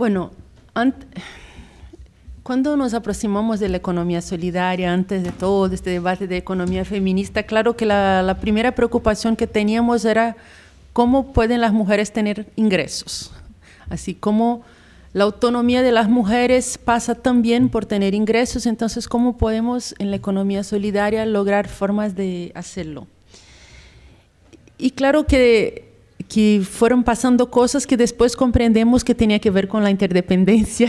Bueno, cuando nos aproximamos de la economía solidaria, antes de todo este debate de economía feminista, claro que la primera preocupación que teníamos era cómo pueden las mujeres tener ingresos. Así como la autonomía de las mujeres pasa también por tener ingresos, entonces cómo podemos en la economía solidaria lograr formas de hacerlo. Y claro que fueron pasando cosas que después comprendemos que tenía que ver con la interdependencia,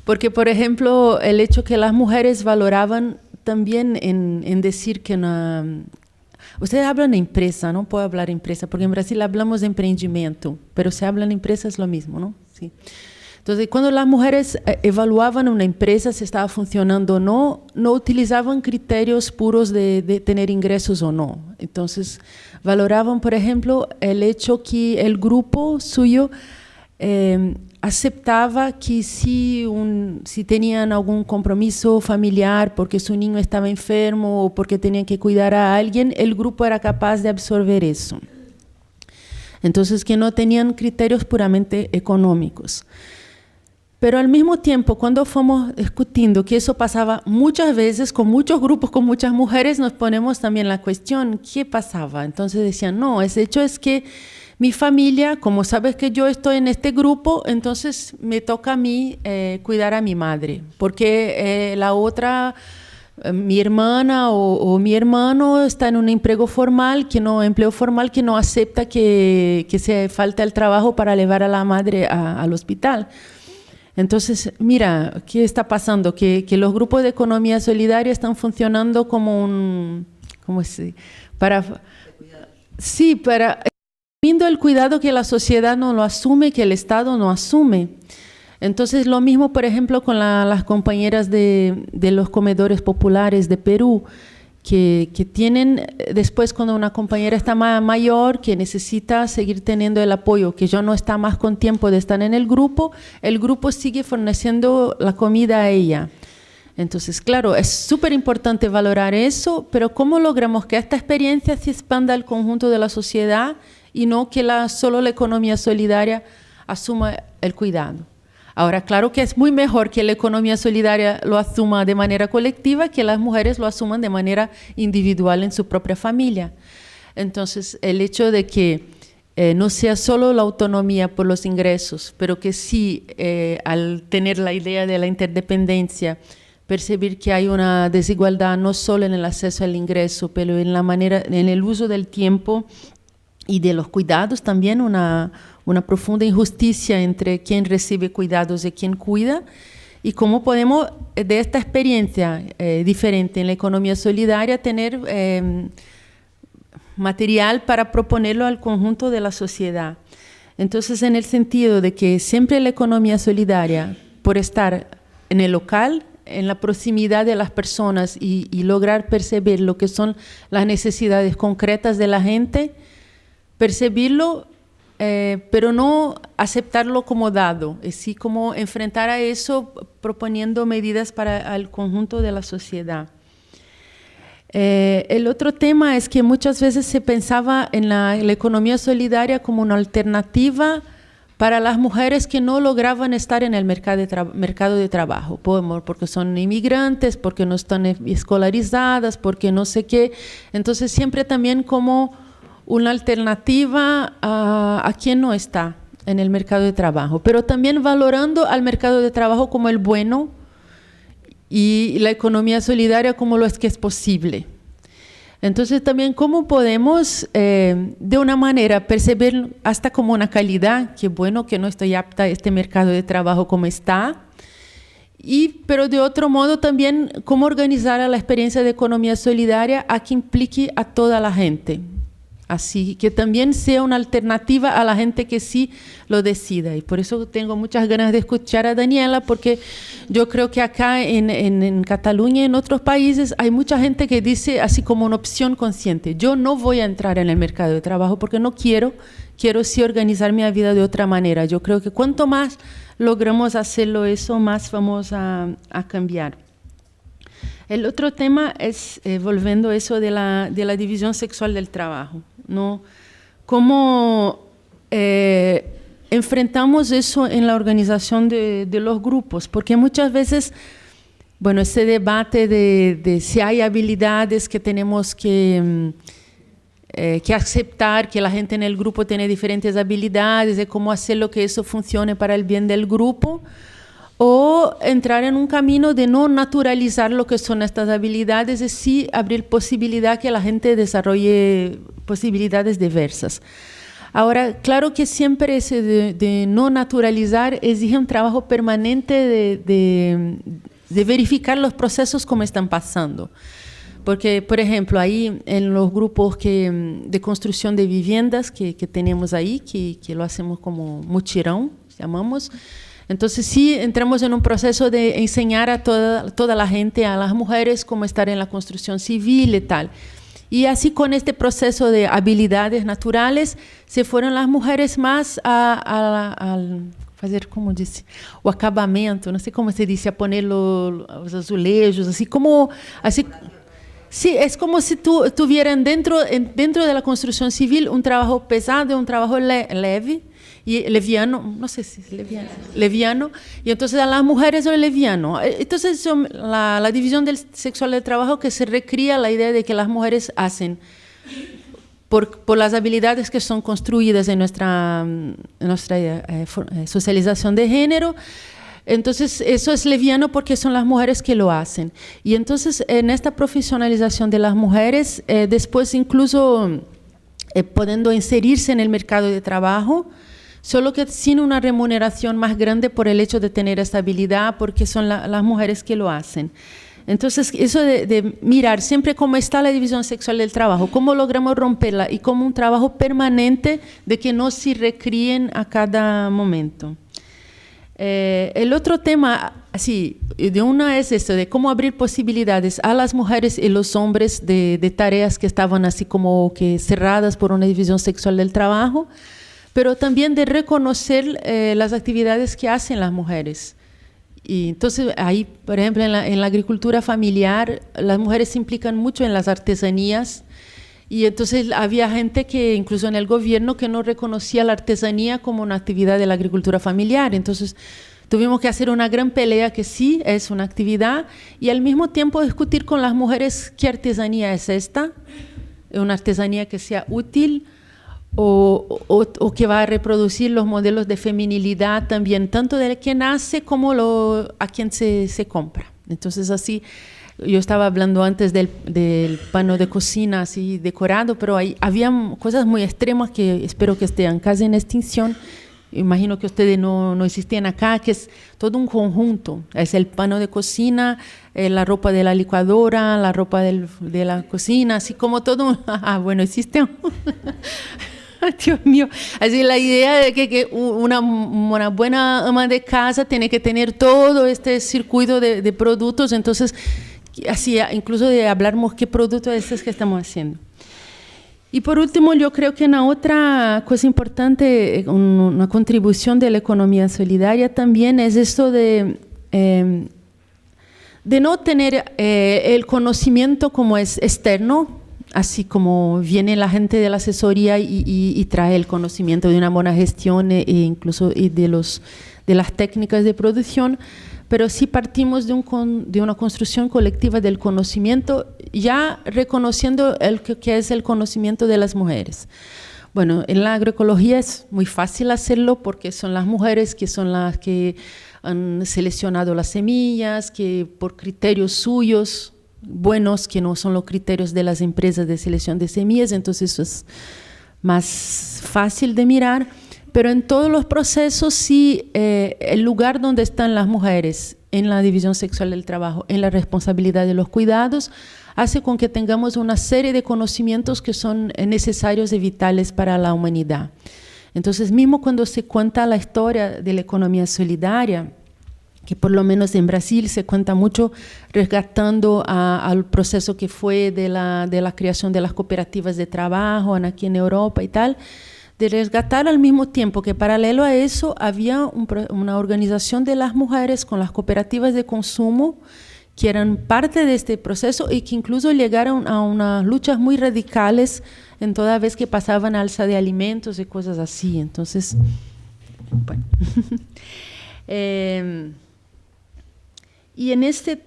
porque, por ejemplo, el hecho que las mujeres valoraban también en decir que ustedes hablan de empresa, no puedo hablar de empresa, porque en Brasil hablamos de emprendimiento, pero se habla de empresa es lo mismo, ¿no? Sí. Entonces, cuando las mujeres evaluaban una empresa, si estaba funcionando o no, no utilizaban criterios puros de tener ingresos o no. Entonces, valoraban, por ejemplo, el hecho que el grupo suyo aceptaba que si tenían algún compromiso familiar porque su niño estaba enfermo o porque tenían que cuidar a alguien, el grupo era capaz de absorber eso. Entonces, que no tenían criterios puramente económicos. Pero al mismo tiempo, cuando fuimos discutiendo que eso pasaba muchas veces con muchos grupos, con muchas mujeres, nos ponemos también la cuestión, ¿qué pasaba? Entonces decían, no, el hecho es que mi familia, como sabes que yo estoy en este grupo, entonces me toca a mí cuidar a mi madre, porque la otra, mi hermana o mi hermano está en un empleo formal que no acepta que se falte el trabajo para llevar a la madre al hospital. Entonces, mira, ¿qué está pasando? Que los grupos de economía solidaria están funcionando como viendo el cuidado que la sociedad no lo asume, que el Estado no asume. Entonces, lo mismo, por ejemplo, con las compañeras de los comedores populares de Perú, que tienen, después cuando una compañera está mayor, que necesita seguir teniendo el apoyo, que ya no está más con tiempo de estar en el grupo sigue forneciendo la comida a ella. Entonces, claro, es súper importante valorar eso, pero ¿cómo logramos que esta experiencia se expanda al conjunto de la sociedad y no que solo la economía solidaria asuma el cuidado? Ahora, claro que es muy mejor que la economía solidaria lo asuma de manera colectiva que las mujeres lo asuman de manera individual en su propia familia. Entonces, el hecho de que no sea solo la autonomía por los ingresos, pero que sí, al tener la idea de la interdependencia, percibir que hay una desigualdad no solo en el acceso al ingreso, pero en el uso del tiempo y de los cuidados también, una profunda injusticia entre quien recibe cuidados y quien cuida, y cómo podemos, de esta experiencia diferente en la economía solidaria, tener material para proponerlo al conjunto de la sociedad. Entonces, en el sentido de que siempre la economía solidaria, por estar en el local, en la proximidad de las personas y lograr percibir lo que son las necesidades concretas de la gente, percibirlo, pero no aceptarlo como dado, es decir, como enfrentar a eso proponiendo medidas para el conjunto de la sociedad. El otro tema es que muchas veces se pensaba en la economía solidaria como una alternativa para las mujeres que no lograban estar en el mercado de trabajo, porque son inmigrantes, porque no están escolarizadas, porque no sé qué. Entonces siempre también como una alternativa a quien no está en el mercado de trabajo, pero también valorando al mercado de trabajo como el bueno y la economía solidaria como lo que es posible. Entonces también cómo podemos de una manera percibir hasta como una calidad, que bueno que no estoy apta a este mercado de trabajo como está, pero de otro modo también cómo organizar a la experiencia de economía solidaria a que implique a toda la gente. Así que también sea una alternativa a la gente que sí lo decida. Y por eso tengo muchas ganas de escuchar a Daniela, porque yo creo que acá en Cataluña y en otros países hay mucha gente que dice así como una opción consciente: yo no voy a entrar en el mercado de trabajo porque no quiero sí organizar mi vida de otra manera. Yo creo que cuanto más logramos hacerlo eso, más vamos a cambiar. El otro tema es, volviendo a eso de la división sexual del trabajo, ¿no? Cómo enfrentamos eso en la organización de los grupos, porque muchas veces, bueno, ese debate de si hay habilidades que tenemos que aceptar, que la gente en el grupo tiene diferentes habilidades, de cómo hacerlo que eso funcione para el bien del grupo, o entrar en un camino de no naturalizar lo que son estas habilidades, y sí abrir posibilidad que la gente desarrolle posibilidades diversas. Ahora, claro que siempre ese de no naturalizar exige un trabajo permanente de verificar los procesos como están pasando. Porque, por ejemplo, ahí en los grupos de construcción de viviendas que tenemos ahí, que lo hacemos como mutirão, llamamos. Entonces, sí, entramos en un proceso de enseñar a toda la gente, a las mujeres, cómo estar en la construcción civil y tal. Y así con este proceso de habilidades naturales, se fueron las mujeres más a fazer, como disse, o acabamento, não sei como se dice, a poner los azulejos, así como... Así, sí, es como si tuvieran dentro de la construcción civil un trabajo pesado, un trabajo leve y leviano, no sé si es leviano, y entonces a las mujeres es leviano. Entonces la división sexual del trabajo que se recría la idea de que las mujeres hacen por las habilidades que son construidas en nuestra socialización de género. Entonces, eso es leviano porque son las mujeres que lo hacen. Y entonces, en esta profesionalización de las mujeres, después incluso pudiendo inserirse en el mercado de trabajo, solo que sin una remuneración más grande por el hecho de tener esta habilidad, porque son las mujeres que lo hacen. Entonces, eso de mirar siempre cómo está la división sexual del trabajo, cómo logramos romperla y como un trabajo permanente de que no se recríen a cada momento. El otro tema, así, de una es esto, de cómo abrir posibilidades a las mujeres y los hombres de tareas que estaban así como que cerradas por una división sexual del trabajo, pero también de reconocer las actividades que hacen las mujeres. Y entonces ahí, por ejemplo, en la agricultura familiar, las mujeres se implican mucho en las artesanías. Y entonces había gente que, incluso en el gobierno, que no reconocía la artesanía como una actividad de la agricultura familiar. Entonces tuvimos que hacer una gran pelea que sí es una actividad y al mismo tiempo discutir con las mujeres qué artesanía es esta, una artesanía que sea útil o que va a reproducir los modelos de feminilidad también, tanto de quien nace como a quien se compra. Entonces así... Yo estaba hablando antes del pano de cocina así decorado, pero había cosas muy extremas que espero que estén casi en extinción. Imagino que ustedes no existían acá, que es todo un conjunto. Es el pano de cocina, la ropa de la licuadora, la ropa de la cocina, así como todo. Bueno, existe. Dios mío, así la idea de que una buena ama de casa tiene que tener todo este circuito de productos, entonces... Así, incluso de hablarnos qué producto es este que estamos haciendo. Y por último, yo creo que una otra cosa importante, una contribución de la economía solidaria también es esto de no tener el conocimiento como es externo, así como viene la gente de la asesoría y trae el conocimiento de una buena gestión e incluso de las técnicas de producción, pero sí partimos de una construcción colectiva del conocimiento, ya reconociendo que es el conocimiento de las mujeres. Bueno, en la agroecología es muy fácil hacerlo porque son las mujeres que son las que han seleccionado las semillas, que por criterios suyos buenos, que no son los criterios de las empresas de selección de semillas, entonces eso es más fácil de mirar. Pero en todos los procesos sí, el lugar donde están las mujeres en la división sexual del trabajo, en la responsabilidad de los cuidados, hace con que tengamos una serie de conocimientos que son necesarios y vitales para la humanidad. Entonces, mismo cuando se cuenta la historia de la economía solidaria, que por lo menos en Brasil se cuenta mucho resgatando al proceso que fue de la creación de las cooperativas de trabajo aquí en Europa y tal, de resgatar al mismo tiempo que paralelo a eso había una organización de las mujeres con las cooperativas de consumo que eran parte de este proceso y que incluso llegaron a unas luchas muy radicales en toda vez que pasaban alza de alimentos y cosas así. Entonces, Bueno. Y en este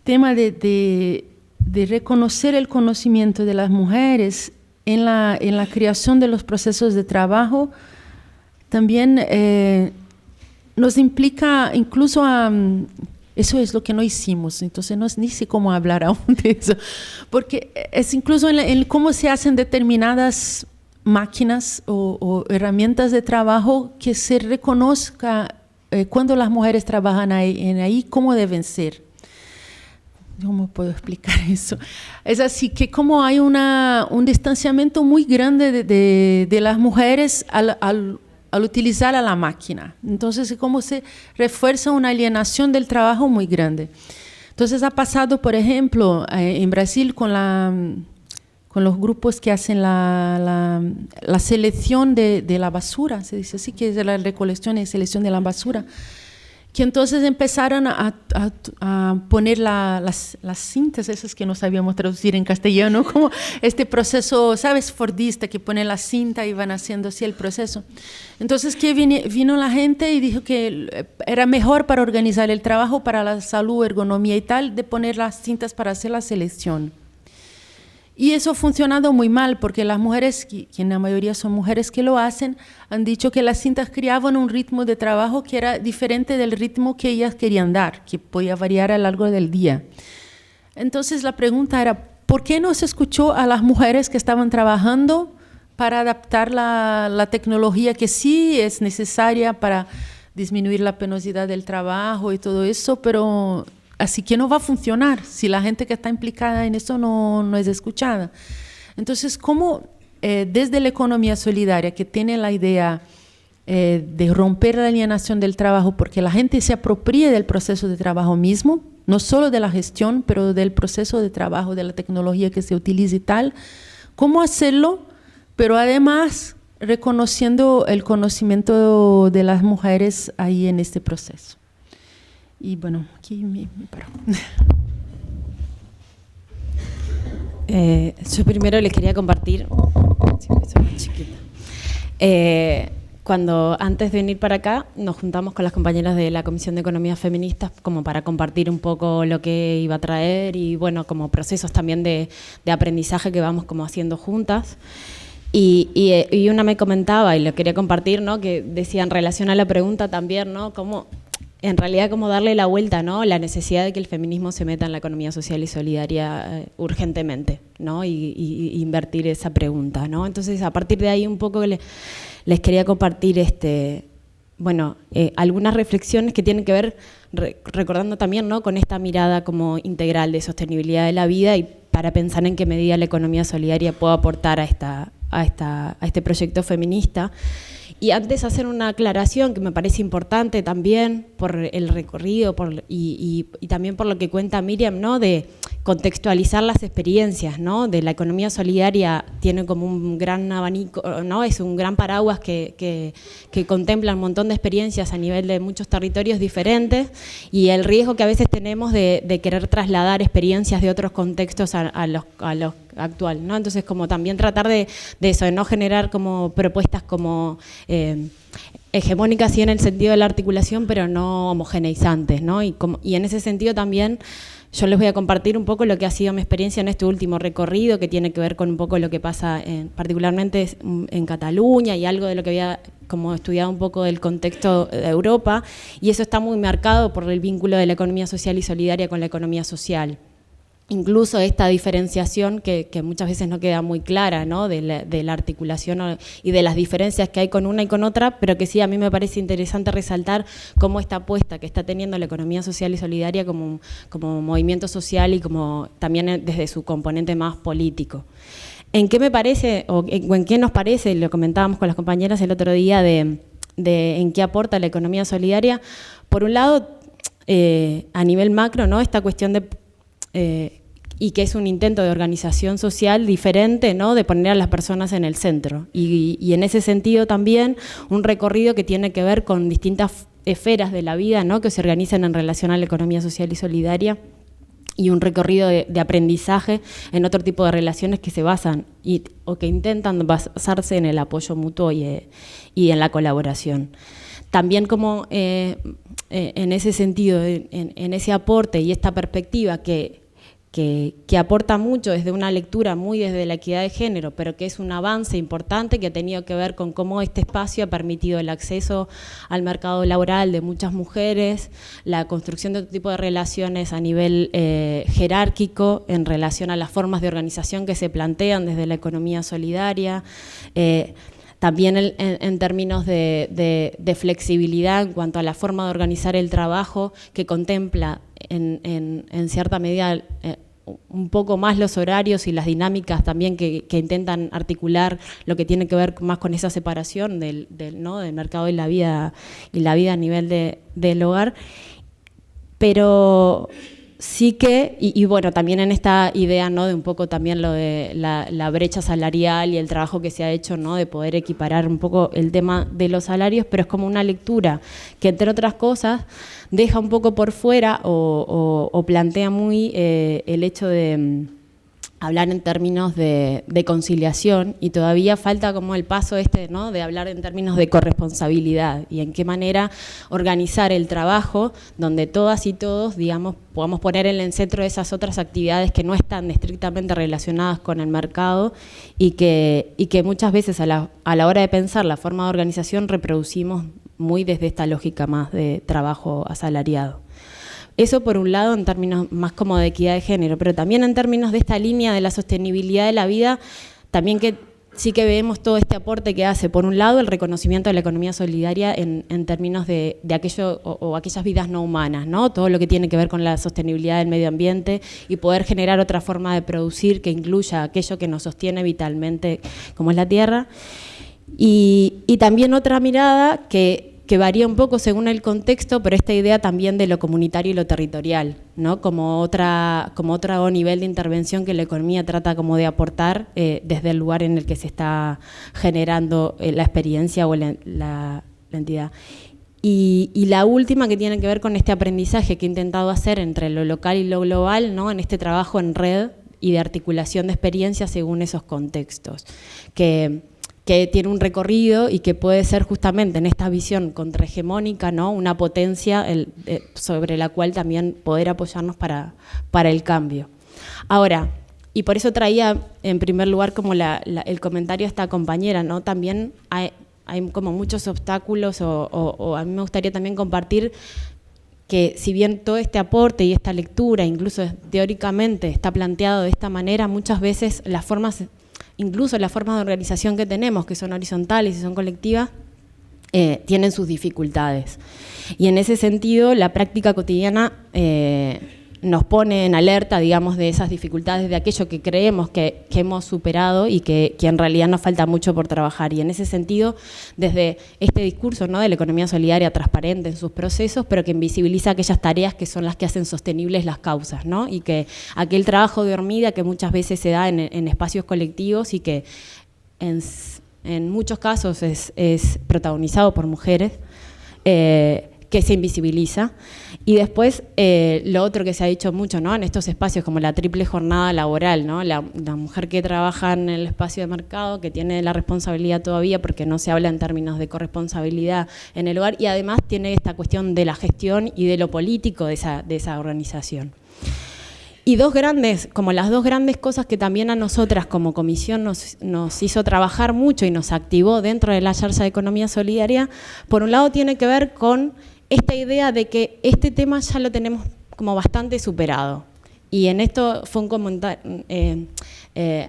tema de reconocer el conocimiento de las mujeres en la creación de los procesos de trabajo, también nos implica incluso eso es lo que no hicimos, entonces ni sé cómo hablar aún de eso, porque es incluso en cómo se hacen determinadas máquinas o herramientas de trabajo, que se reconozca cuando las mujeres trabajan ahí, cómo deben ser. ¿Cómo puedo explicar eso? Es así que como hay un distanciamiento muy grande de las mujeres al utilizar a la máquina. Entonces, como se refuerza una alienación del trabajo muy grande. Entonces, ha pasado, por ejemplo, en Brasil con los grupos que hacen la selección de la basura, se dice así, que es la recolección y selección de la basura, que entonces empezaron a poner las cintas, esas que no sabíamos traducir en castellano, como este proceso, ¿sabes? Fordista, que ponen la cinta y van haciendo así el proceso. Entonces, que vino la gente y dijo que era mejor para organizar el trabajo, para la salud, ergonomía y tal, de poner las cintas para hacer la selección. Y eso ha funcionado muy mal, porque las mujeres, que en la mayoría son mujeres que lo hacen, han dicho que las cintas creaban un ritmo de trabajo que era diferente del ritmo que ellas querían dar, que podía variar a lo largo del día. Entonces la pregunta era, ¿por qué no se escuchó a las mujeres que estaban trabajando para adaptar la tecnología que sí es necesaria para disminuir la penosidad del trabajo y todo eso, pero así que no va a funcionar si la gente que está implicada en eso no es escuchada? Entonces, ¿cómo desde la economía solidaria, que tiene la idea de romper la alienación del trabajo, porque la gente se apropie del proceso de trabajo mismo, no solo de la gestión, pero del proceso de trabajo, de la tecnología que se utiliza y tal, cómo hacerlo, pero además reconociendo el conocimiento de las mujeres ahí en este proceso? Y bueno, aquí me paro. Yo primero les quería compartir, cuando antes de venir para acá nos juntamos con las compañeras de la Comisión de Economía Feministas como para compartir un poco lo que iba a traer y bueno, como procesos también de aprendizaje que vamos como haciendo juntas. Y una me comentaba, y lo quería compartir, ¿no? Que decía en relación a la pregunta también, ¿no? Cómo en realidad como darle la vuelta, ¿no? La necesidad de que el feminismo se meta en la economía social y solidaria urgentemente, ¿no? Y invertir esa pregunta, ¿no? Entonces, a partir de ahí un poco les quería compartir algunas reflexiones que tienen que ver, recordando también, ¿no? Con esta mirada como integral de sostenibilidad de la vida y para pensar en qué medida la economía solidaria puede aportar a este proyecto feminista. Y antes hacer una aclaración que me parece importante también por el recorrido y también por lo que cuenta Miriam, ¿no? De contextualizar las experiencias, ¿no? De la economía solidaria tiene como un gran abanico, ¿no? Es un gran paraguas que contempla un montón de experiencias a nivel de muchos territorios diferentes y el riesgo que a veces tenemos de querer trasladar experiencias de otros contextos a los actual, ¿no? Entonces, como también tratar de eso, de no generar como propuestas como hegemónicas, sí en el sentido de la articulación, pero no homogeneizantes, ¿no? Y en ese sentido también yo les voy a compartir un poco lo que ha sido mi experiencia en este último recorrido, que tiene que ver con un poco lo que pasa particularmente en Cataluña y algo de lo que había como estudiado un poco del contexto de Europa, y eso está muy marcado por el vínculo de la economía social y solidaria con la economía social. Incluso esta diferenciación que muchas veces no queda muy clara, ¿no? de la articulación y de las diferencias que hay con una y con otra, pero que sí a mí me parece interesante resaltar cómo esta apuesta que está teniendo la economía social y solidaria como movimiento social y como también desde su componente más político. ¿En qué me parece, o en qué nos parece, lo comentábamos con las compañeras el otro día, de en qué aporta la economía solidaria? Por un lado, a nivel macro, ¿no? Esta cuestión de y que es un intento de organización social diferente, ¿no? De poner a las personas en el centro. Y en ese sentido también un recorrido que tiene que ver con distintas esferas de la vida, ¿no? Que se organizan en relación a la economía social y solidaria. y un recorrido de aprendizaje en otro tipo de relaciones que se basan o que intentan basarse en el apoyo mutuo y en la colaboración. También como en ese sentido, en ese aporte y esta perspectiva que aporta mucho desde una lectura muy desde la equidad de género, pero que es un avance importante que ha tenido que ver con cómo este espacio ha permitido el acceso al mercado laboral de muchas mujeres, la construcción de otro tipo de relaciones a nivel jerárquico en relación a las formas de organización que se plantean desde la economía solidaria, también en términos de flexibilidad en cuanto a la forma de organizar el trabajo, que contempla en cierta medida un poco más los horarios y las dinámicas también que intentan articular lo que tiene que ver más con esa separación del mercado y la vida a nivel del hogar. Pero sí que, y bueno, también en esta idea, ¿no?, de un poco también lo de la brecha salarial y el trabajo que se ha hecho, ¿no?, de poder equiparar un poco el tema de los salarios, pero es como una lectura que, entre otras cosas, deja un poco por fuera o plantea muy el hecho de hablar en términos de conciliación, y todavía falta como el paso ¿no?, de hablar en términos de corresponsabilidad y en qué manera organizar el trabajo donde todas y todos, digamos, podamos poner en el centro de esas otras actividades que no están estrictamente relacionadas con el mercado y que muchas veces a la hora de pensar la forma de organización reproducimos muy desde esta lógica más de trabajo asalariado. Eso por un lado en términos más como de equidad de género, pero también en términos de esta línea de la sostenibilidad de la vida, también que sí que vemos todo este aporte que hace, por un lado, el reconocimiento de la economía solidaria en términos de aquello o aquellas vidas no humanas, ¿no? Todo lo que tiene que ver con la sostenibilidad del medio ambiente y poder generar otra forma de producir que incluya aquello que nos sostiene vitalmente, como es la tierra. Y también otra mirada que varía un poco según el contexto, pero esta idea también de lo comunitario y lo territorial, ¿no?, como otro nivel de intervención que la economía trata como de aportar desde el lugar en el que se está generando la experiencia o la entidad. Y la última, que tiene que ver con este aprendizaje que he intentado hacer entre lo local y lo global, ¿no?, en este trabajo en red y de articulación de experiencias según esos contextos, que tiene un recorrido y que puede ser justamente en esta visión contrahegemónica, ¿no?, una potencia sobre la cual también poder apoyarnos para el cambio. Ahora, y por eso traía en primer lugar como el comentario a esta compañera, ¿no?, también hay como muchos obstáculos o a mí me gustaría también compartir que si bien todo este aporte y esta lectura, incluso teóricamente, está planteado de esta manera, muchas veces incluso las formas de organización que tenemos, que son horizontales y son colectivas, tienen sus dificultades. Y en ese sentido, la práctica cotidiana nos pone en alerta, digamos, de esas dificultades, de aquello que creemos que hemos superado y que en realidad nos falta mucho por trabajar. Y en ese sentido, desde este discurso, ¿no?, de la economía solidaria transparente en sus procesos, pero que invisibiliza aquellas tareas que son las que hacen sostenibles las causas, ¿no?, y que aquel trabajo de hormiga que muchas veces se da en espacios colectivos y que en muchos casos es protagonizado por mujeres, que se invisibiliza. Y después, lo otro que se ha dicho mucho, ¿no?, en estos espacios como la triple jornada laboral, ¿no?, la mujer que trabaja en el espacio de mercado, que tiene la responsabilidad todavía, porque no se habla en términos de corresponsabilidad en el hogar, y además tiene esta cuestión de la gestión y de lo político de esa organización. Y las dos grandes cosas que también a nosotras como comisión nos hizo trabajar mucho y nos activó dentro de la Yarza de Economía Solidaria, por un lado tiene que ver con esta idea de que este tema ya lo tenemos como bastante superado. Y en esto fue un comentario,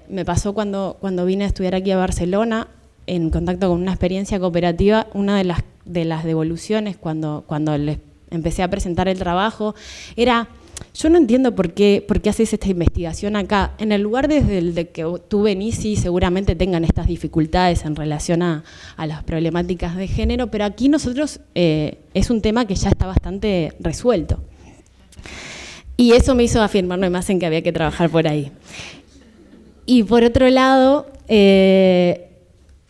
me pasó cuando vine a estudiar aquí a Barcelona, en contacto con una experiencia cooperativa, una de las devoluciones cuando les empecé a presentar el trabajo, era: yo no entiendo por qué haces esta investigación acá, en el lugar desde el de que tú venís, sí, seguramente tengan estas dificultades en relación a las problemáticas de género, pero aquí nosotros es un tema que ya está bastante resuelto. Y eso me hizo afirmarme más en que había que trabajar por ahí. Y por otro lado,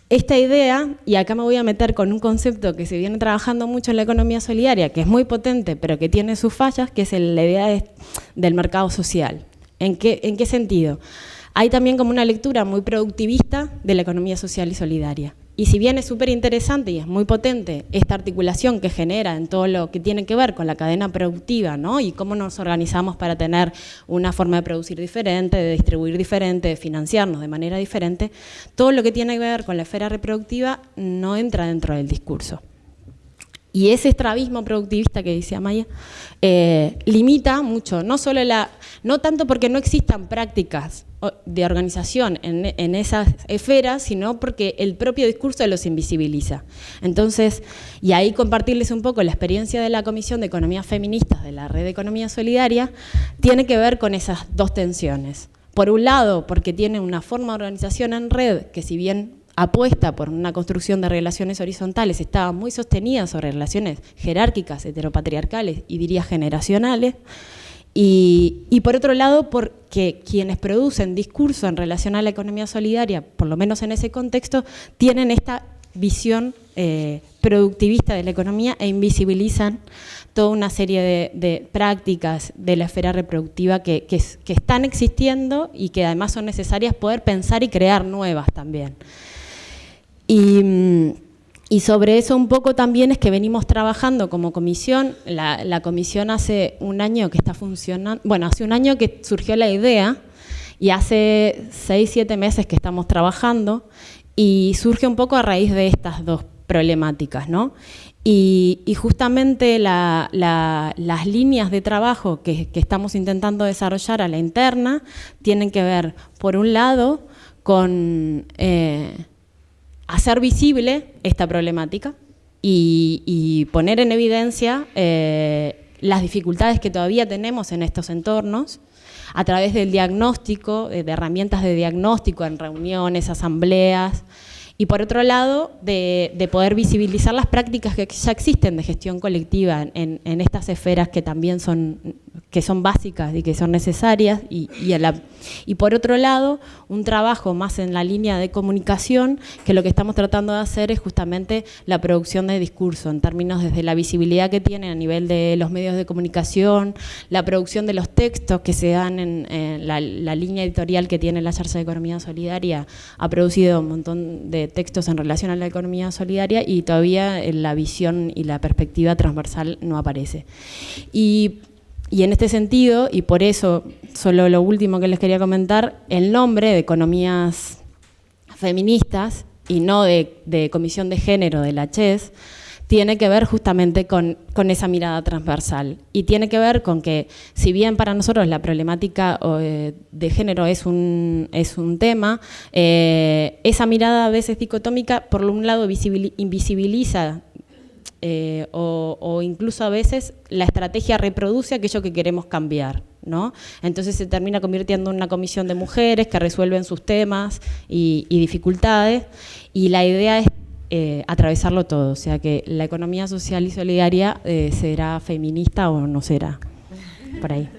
esta idea, y acá me voy a meter con un concepto que se viene trabajando mucho en la economía solidaria, que es muy potente, pero que tiene sus fallas, que es la idea del mercado social. ¿En qué sentido? Hay también como una lectura muy productivista de la economía social y solidaria. Y si bien es súper interesante y es muy potente esta articulación que genera en todo lo que tiene que ver con la cadena productiva, ¿no? Y cómo nos organizamos para tener una forma de producir diferente, de distribuir diferente, de financiarnos de manera diferente, todo lo que tiene que ver con la esfera reproductiva no entra dentro del discurso. Y ese estrabismo productivista que dice Amaya limita mucho, no tanto porque no existan prácticas de organización en esas esferas, sino porque el propio discurso los invisibiliza. Entonces, y ahí compartirles un poco la experiencia de la Comisión de Economías Feministas de la Red de Economía Solidaria, tiene que ver con esas dos tensiones. Por un lado, porque tiene una forma de organización en red que, si bien apuesta por una construcción de relaciones horizontales, estaba muy sostenida sobre relaciones jerárquicas, heteropatriarcales y diría generacionales, y por otro lado, porque quienes producen discurso en relación a la economía solidaria, por lo menos en ese contexto, tienen esta visión productivista de la economía e invisibilizan toda una serie de prácticas de la esfera reproductiva que están existiendo y que además son necesarias poder pensar y crear nuevas también. Y sobre eso un poco también es que venimos trabajando como comisión. La comisión hace un año que está funcionando, bueno, hace un año que surgió la idea y hace 6, 7 meses que estamos trabajando, y surge un poco a raíz de estas dos problemáticas, ¿no? Y justamente las líneas de trabajo que estamos intentando desarrollar a la interna tienen que ver, por un lado, con hacer visible esta problemática y poner en evidencia las dificultades que todavía tenemos en estos entornos a través del diagnóstico, de herramientas de diagnóstico en reuniones, asambleas, y por otro lado, de poder visibilizar las prácticas que ya existen de gestión colectiva en estas esferas que también son básicas y que son necesarias, y por otro lado, un trabajo más en la línea de comunicación, que lo que estamos tratando de hacer es justamente la producción de discurso, en términos desde la visibilidad que tienen a nivel de los medios de comunicación, la producción de los textos que se dan en la línea editorial que tiene la Xarxa de Economía Solidaria, ha producido un montón de textos en relación a la economía solidaria, y todavía la visión y la perspectiva transversal no aparece. Y en este sentido, y por eso, solo lo último que les quería comentar, el nombre de Economías Feministas y no de Comisión de Género de la CHES, tiene que ver justamente con esa mirada transversal, y tiene que ver con que, si bien para nosotros la problemática de género es un tema, esa mirada a veces dicotómica, por un lado invisibiliza o incluso a veces la estrategia reproduce aquello que queremos cambiar, ¿no? Entonces se termina convirtiendo en una comisión de mujeres que resuelven sus temas y dificultades, y la idea es atravesarlo todo, o sea que la economía social y solidaria será feminista o no será, por ahí.